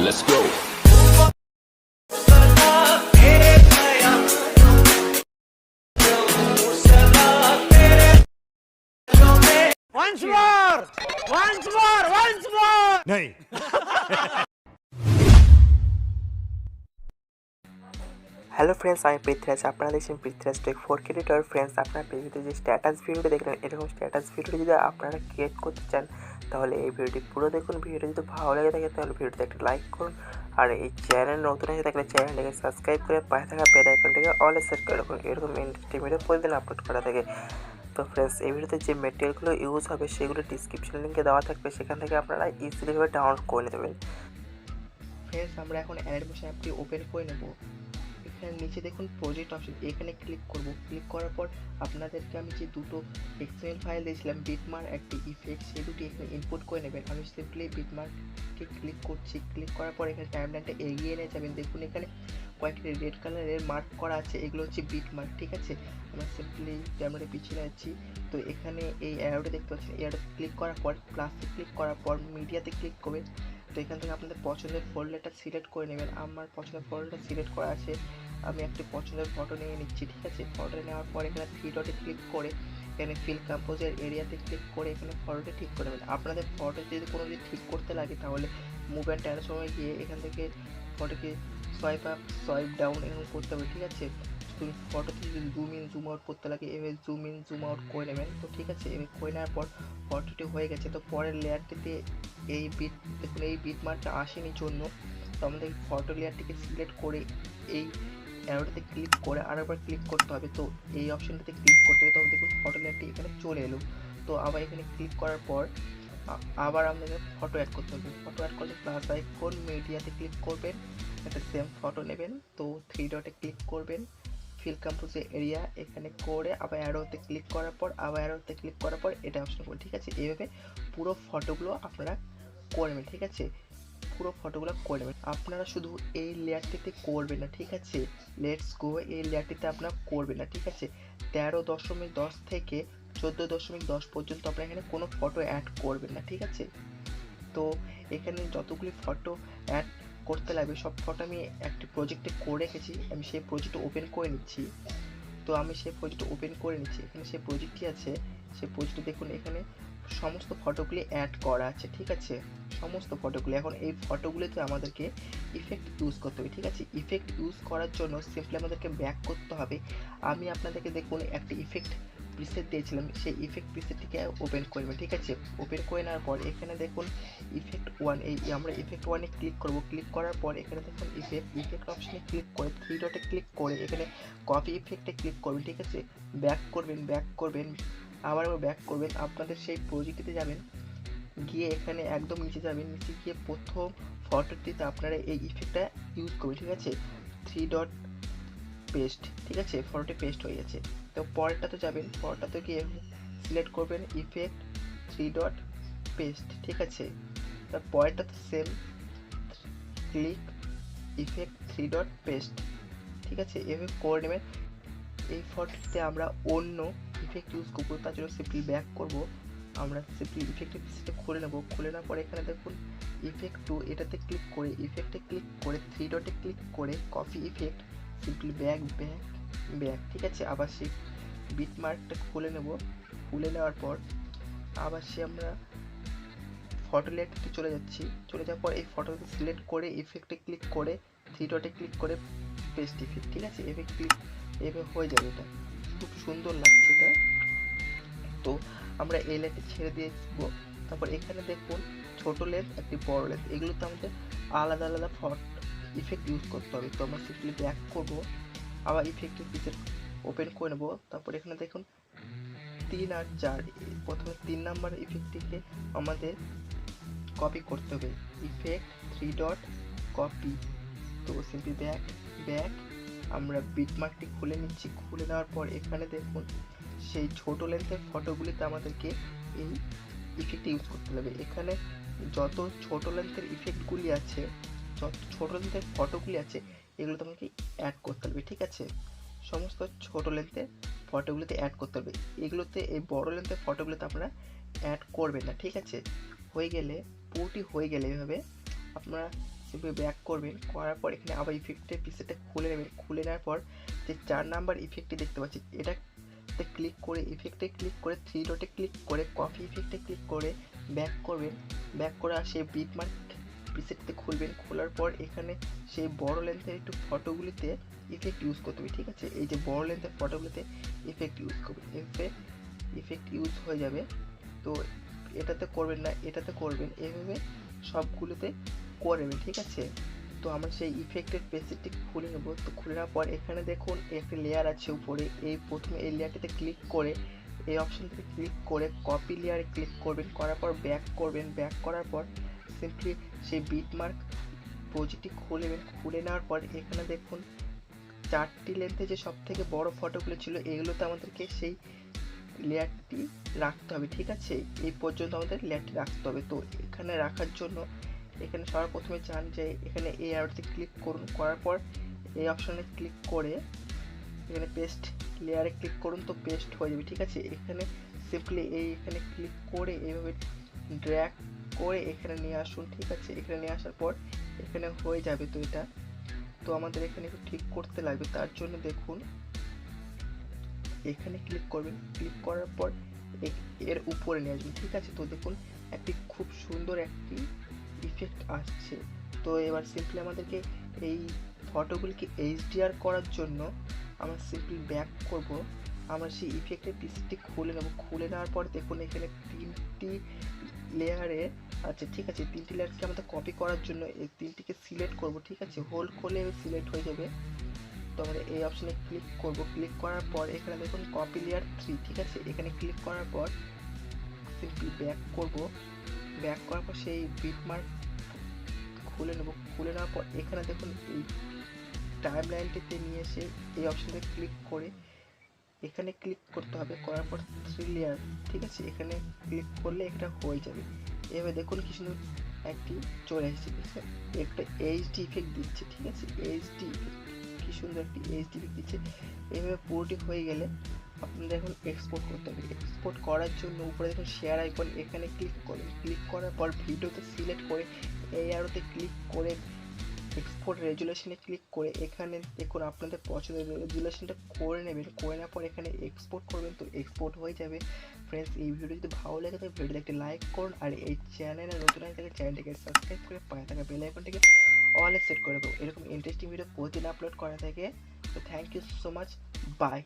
Let's go. Once more! Once more! Once more! नहीं hello friends, আমি পৃথ্বীরাজ। আপনারা দেখছেন Prithviraj take 4K editor. Friends, আপনার পেজে যে স্ট্যাটাস ভিডিওটি দেখলেন, এরকম স্ট্যাটাস ভিডিওটি যদি আপনারা ক্রিয়েট করতে চান তাহলে এই ভিডিওটি পুরো দেখুন। ভিডিওটি যদি ভালো লেগে থাকে তাহলে ভিডিওতে একটা লাইক করুন, আর এই চ্যানেল নতুন হয়ে থাকলে চ্যানেলটিকে সাবস্ক্রাইব করে পাশে থাকা বেল আইকনটিকে অলে সেট করে রাখুন। এরকম ইন্টারেস্টিং ভিডিও প্রতিদিন আপলোড করা থাকে। তো ফ্রেন্ডস, এই ভিডিওতে যে মেটেরিয়ালগুলো ইউজ হবে সেগুলো ডিসক্রিপশন লিঙ্কে দেওয়া থাকবে, সেখান থেকে আপনারা ইজিলিভাবে ডাউনলোড করে নিতে পারবেন। ফ্রেন্ডস, আমরা এখন অ্যাডমিশন অ্যাপটি ওপেন করে নেব। এখানে নিচে দেখুন প্রজেক্ট অপশন, এখানে ক্লিক করব। ক্লিক করার পর আপনাদেরকে আমি যে দুটো এক্সএমএল ফাইল দিয়েছিলাম, বিটমার্ক একটি ইফেক্ট, সেই দুটি এখানে ইনপুট করে নেবেন। আমি সিম্পলি বিটমার্ককে ক্লিক করছি। ক্লিক করার পর এখানে টাইমলাইনটা এগিয়ে নিয়ে যাবেন। দেখুন এখানে কয়েকটি রেড কালারের মার্ক করা আছে, এগুলো হচ্ছে বিটমার্ক, ঠিক আছে। আমরা সিম্পলি ক্যামেরা পিছিয়ে যাচ্ছি। তো এখানে এই অ্যারোটা দেখতে পাচ্ছেন, এই অ্যারোতে ক্লিক করার পর প্লাসে ক্লিক করার পর মিডিয়াতে ক্লিক করবেন। তো এখান থেকে আপনাদের পছন্দের ফোল্ডারটা সিলেক্ট করে নেবেন। আমার পছন্দের ফোল্ডারটা সিলেক্ট করা আছে, আমি একটি পছন্দের ফটো নিয়ে নিচ্ছি, ঠিক আছে। ফটো নেওয়ার পর এখানে 3 ডটে ক্লিক করে এখানে ফিল কম্পোজের এরিয়াতে ক্লিক করে এখানে ফটোটা ঠিক করে নেবেন। আপনাদের ফটো যদি কোনো যদি ঠিক করতে লাগে তাহলে মুভ অ্যান্ড ট্যানের সময় গিয়ে এখান থেকে ফটোকে সোয়াইপ আপ সোয়াইপ ডাউন এরকম করতে হবে, ঠিক আছে। তুমি ফটোতে যদি জুম ইন জুম আউট করতে লাগে এভাবে জুম ইন জুম আউট করে নেবেন। তো ঠিক আছে, এভাবে করে নেওয়ার পর ফটোটি হয়ে গেছে। তো পরের লেয়ারটিতে এই বিট দেখুন, এই বিট মার্কটা আসেনি জন্য তো আমাদের ফটো লেয়ারটিকে সিলেক্ট করে এই অ্যারোটাতে ক্লিক করে আরেকবার ক্লিক করতে হবে। তো এই অপশনটাতে ক্লিক করতে হবে, তখন দেখুন ফটো লেয়ারটি এখানে চলে এলো। তো আবার এখানে ক্লিক করার পর আবার আপনাদের ফটো অ্যাড করতে হবে। ফটো অ্যাড করলে প্লাস আইকন মিডিয়াতে ক্লিক করবেন, একটা সেম ফটো নেবেন। তো 3 ডটে ক্লিক করবেন, ফিল কম্পোজের এরিয়া এখানে করে আবার অ্যারোতে ক্লিক করার পর আবার অ্যারোতে ক্লিক করার পর এটা অপশন করবেন, ঠিক আছে। এইভাবে পুরো ফটোগুলো আপনারা করবেন, ঠিক আছে। পুরো ফটোগুলো করে নেবেন। আপনারা শুধু এই লেয়ারটিতে করবেন না, ঠিক আছে। লেটস গো, এই লেয়ারটিতে আপনারা করবেন না, ঠিক আছে। 13.10 থেকে 14.10 পর্যন্ত আপনারা এখানে কোনো ফটো অ্যাড করবেন না, ঠিক আছে। তো এখানে যতগুলি ফটো অ্যাড করতে লাগবে সব ফটো আমি একটি প্রজেক্টে করে রেখেছি, আমি সেই প্রজেক্টটা ওপেন করে নিচ্ছি। তো আমি সেই প্রজেক্টটা ওপেন করে নিচ্ছি। এখানে সেই প্রজেক্টটি আছে, সেই প্রজেক্টটি দেখুন এখানে সমস্ত ফটোগুলি অ্যাড করা আছে, ঠিক আছে। সমস্ত ফটোগুলি এখন এই ফটোগুলিতে আমাদেরকে ইফেক্ট ইউজ করতে হবে, ঠিক আছে। ইফেক্ট ইউজ করার জন্য সিম্পলি আমাদেরকে ব্যাক করতে হবে। আমি আপনাদেরকে দেখুন একটি ইফেক্ট প্রিসেট দিয়েছিলাম, সেই ইফেক্ট প্রিসেটটিকে ওপেন করবেন, ঠিক আছে। ওপেন করে নেওয়ার পর এখানে দেখুন ইফেক্ট 1, এই আমরা ইফেক্ট 1-এ ক্লিক করব। ক্লিক করার পর এখানে দেখুন ইফেক্ট অপশনে ক্লিক করে 3 ডটে ক্লিক করে এখানে কপি ইফেক্টে ক্লিক করবেন, ঠিক আছে। ব্যাক করবেন আবার ব্যাক করবেন। আপনাদের সেই প্রজেক্টটিতে যাবেন, গিয়ে এখানে একদম নিচে যাবেন, নিচে গিয়ে প্রথম ফটোটিতে আপনারা এই ইফেক্টটা ইউজ করবেন, ঠিক আছে। 3 ডট পেস্ট, ঠিক আছে। ফটোটি পেস্ট হয়ে গেছে। তো পরেরটাতে যাবেন, পরেরটাতে গিয়ে সিলেক্ট করবেন ইফেক্ট 3 ডট পেস্ট, ঠিক আছে। তার পরেরটাতে same click effect 3 dot paste, ঠিক আছে। এভাবে করে নেবেন। এই ফটোটিতে আমরা অন্য ইফেক্ট ইউজ করবো, তার জন্য সিম্পলি ব্যাক করব। আমরা সিম্পলি ইফেক্টের পিসটা খুলে নেব। খুলে নেওয়ার পর এখানে দেখুন ইফেক্ট 2, এটাতে ক্লিক করে ইফেক্টে ক্লিক করে 3 ডটে ক্লিক করে কপি ইফেক্ট, সিম্পলি ব্যাক, ঠিক আছে। আবার সেই বিটমার্কটা খুলে নেব। খুলে নেওয়ার পর আবার সে আমরা ফটো লেয়ারটিতে চলে যাওয়ার পর এই ফটোকে সিলেক্ট করে ইফেক্টে ক্লিক করে 3 ডটে ক্লিক করে পেস্ট ইফেক্ট, ঠিক আছে। এভাবে হয়ে যাবে। এটা খুব সুন্দর লাগছে এটা। তো আমরা এই লেয়ারটি ছেড়ে দিয়ে দেবো। তারপর এখানে দেখুন ছোট লেন্থ একটি বড় লেন্থ, এগুলোতে আমাদের আলাদা আলাদা ইফেক্ট ইউজ করতে হবে। তো আমরা সিম্পলি ব্যাক করবো, আবার ইফেক্টের পিসের ওপেন করে নেবো। তারপর এখানে দেখুন 3 আর 4, প্রথমে 3 নাম্বার ইফেক্টটিকে আমাদের কপি করতে হবে, ইফেক্ট 3 ডট কপি। তো সিম্পলি ব্যাক আমরা বিটমার্কটি খুলে নিচ্ছি। খুলে নেওয়ার পর এখানে দেখুন সেই ছোট লেন্থের ফটোগুলিতে আমাদেরকে এই ইফেক্ট ইউজ করতে হবে। এখানে যত ছোট লেন্থের ইফেক্টগুলি আছে, যত ছোট লেন্থের ফটোগুলি আছে, এগুলো তোমাকে অ্যাড করতে হবে, ঠিক আছে। সমস্ত ছোটো লেন্থের ফটোগুলোতে অ্যাড করতে হবে, এগুলোতে এই বড় লেন্থের ফটোগুলোতে আপনারা অ্যাড করবেন না, ঠিক আছে। হয়ে গেলে পুরোটি হয়ে গেলে এভাবে আপনারা সিম্পলি ব্যাক করবেন, করার পর এখানে আবার ইফেক্টের পিসেটা খুলে নেবেন। খুলে নেওয়ার পর যে 4 নাম্বার ইফেক্টটি দেখতে পাচ্ছি এটাতে ক্লিক করে ইফেক্টে ক্লিক করে 3 ডটে ক্লিক করে কপি ইফেক্টে ক্লিক করে ব্যাক করবেন। ব্যাক করে সেই বিটমার্ক প্রিসেটতে খুলবেন। খোলার পর এখানে সেই বড় লেন্থের একটু ফটোগুলিতে ইফেক্ট ইউজ করতে হবে, ঠিক আছে। এই যে বড় লেন্থের ফটোগুলিতে ইফেক্ট ইউজ করবেন, ইফেক্ট ইউজ হয়ে যাবে। তো এটাতে করবেন না, এটাতে করবেন, এইভাবে সবগুলোতে করবেন, ঠিক আছে। তো আমরা সেই ইফেক্টের প্রেসেটটি খুলে নেব। তো খুলে নেওয়ার পর এখানে দেখুন একটা লেয়ার আছে উপরে, এই প্রথমে এই লেয়ারটিতে ক্লিক করে এই অপশনটিতে ক্লিক করে কপি লেয়ারে ক্লিক করবেন। করার পর ব্যাক করবেন। ব্যাক করার পর সিম্পলি সেই বিটমার্ক প্রজেক্টটি খুলে নেবেন। খুলে নেওয়ার পর এখানে দেখুন 4টি লেন্থে যে সব থেকে বড় ফটোগুলো ছিল এগুলোতে আমাদেরকে সেই লেয়ারটি রাখতে হবে, ঠিক আছে। এই পর্যন্ত আমাদের লেয়ারটি রাখতে হবে। তো এখানে রাখার জন্য এখানে সবার প্রথমে যান যে এখানে এই অ্যারোতে ক্লিক করুন। করার পর এই অপশনে ক্লিক করে এখানে পেস্ট লেয়ারে ক্লিক করুন। তো পেস্ট হয়ে যাবে, ঠিক আছে। এখানে সিম্পলি এখানে ক্লিক করে এইভাবে ড্র্যাগ করে এখানে নিয়ে আসুন, ঠিক আছে। এখানে নিয়ে আসার পর এখানে হয়ে যাবে। তো এটা তো আমাদের এখানে একটু ঠিক করতে লাগবে, তার জন্য দেখুন এখানে ক্লিক করবেন। ক্লিক করার পর এর উপরে নিয়ে আসবেন, ঠিক আছে। তো দেখুন একটি খুব সুন্দর একটি ইফেক্ট আসছে। তো এবার সিম্পলি আমাদেরকে এই ফটোগুলিকে এইচডিআর করার জন্য আমরা সিম্পলি ব্যাক করব। আমরা সেই ইফেক্টের পিসটি খুলে নেব। খুলে নেওয়ার পর দেখুন এখানে 3টি লেয়ারে আছে, ঠিক আছে। 3টি লেয়ারকে আমাদের কপি করার জন্য এই 3টিকে সিলেক্ট করব, ঠিক আছে। হোল্ড করলে সিলেক্ট হয়ে যাবে। তো আমরা এই অপশনে ক্লিক করব। ক্লিক করার পর এখানে দেখুন কপি লেয়ার 3, ঠিক আছে। এখানে ক্লিক করার পর সিম্পলি ব্যাক করব। ব্যাক করার পর সেই বিটমার্ক খুলে নেব। খুলে নেওয়ার পর এখানে দেখুন এই টাইম লাইনটিতে নিয়ে এসে এই অপশনে ক্লিক করে এখানে ক্লিক করতে হবে। করার পর 3 লেয়ার, ঠিক আছে। এখানে ক্লিক করলে এটা হয়ে যাবে। এভাবে দেখুন কি সুন্দর একটি চলে এসেছে, ঠিক আছে। একটা এইচডি ইফেক্ট দিচ্ছে, ঠিক আছে। এইচডি ইফেক্ট কি সুন্দর একটি এইচডি ইফেক্ট দিচ্ছে। এভাবে পুরোটি হয়ে গেলে আপনাদের এখন এক্সপোর্ট করতে হবে। এক্সপোর্ট করার জন্য উপরে দেখুন শেয়ার আইকন, এখানে ক্লিক করুন। ক্লিক করার পর ভিডিওতে সিলেক্ট করে এই অ্যারোতে ক্লিক করে এক্সপোর্ট রেজুলেশনে ক্লিক করে এখানে দেখুন আপনাদের পছন্দের রেজুলেশনটা করে নেবেন। করে নেওয়ার পর এখানে এক্সপোর্ট করবেন। তো এক্সপোর্ট হয়ে যাবে। ফ্রেন্ডস, এই ভিডিও যদি ভালো লাগে তাহলে ভিডিওতে একটি লাইক করুন, আর এই চ্যানেলে নতুন হয়ে থাকলে চ্যানেলটিকে সাবস্ক্রাইব করে পাশে থাকা বেল আইকনটিকে অলে সেট করে দেবো। এরকম ইন্টারেস্টিং ভিডিও প্রতিদিন আপলোড করা থাকে। তো thank you so much, by.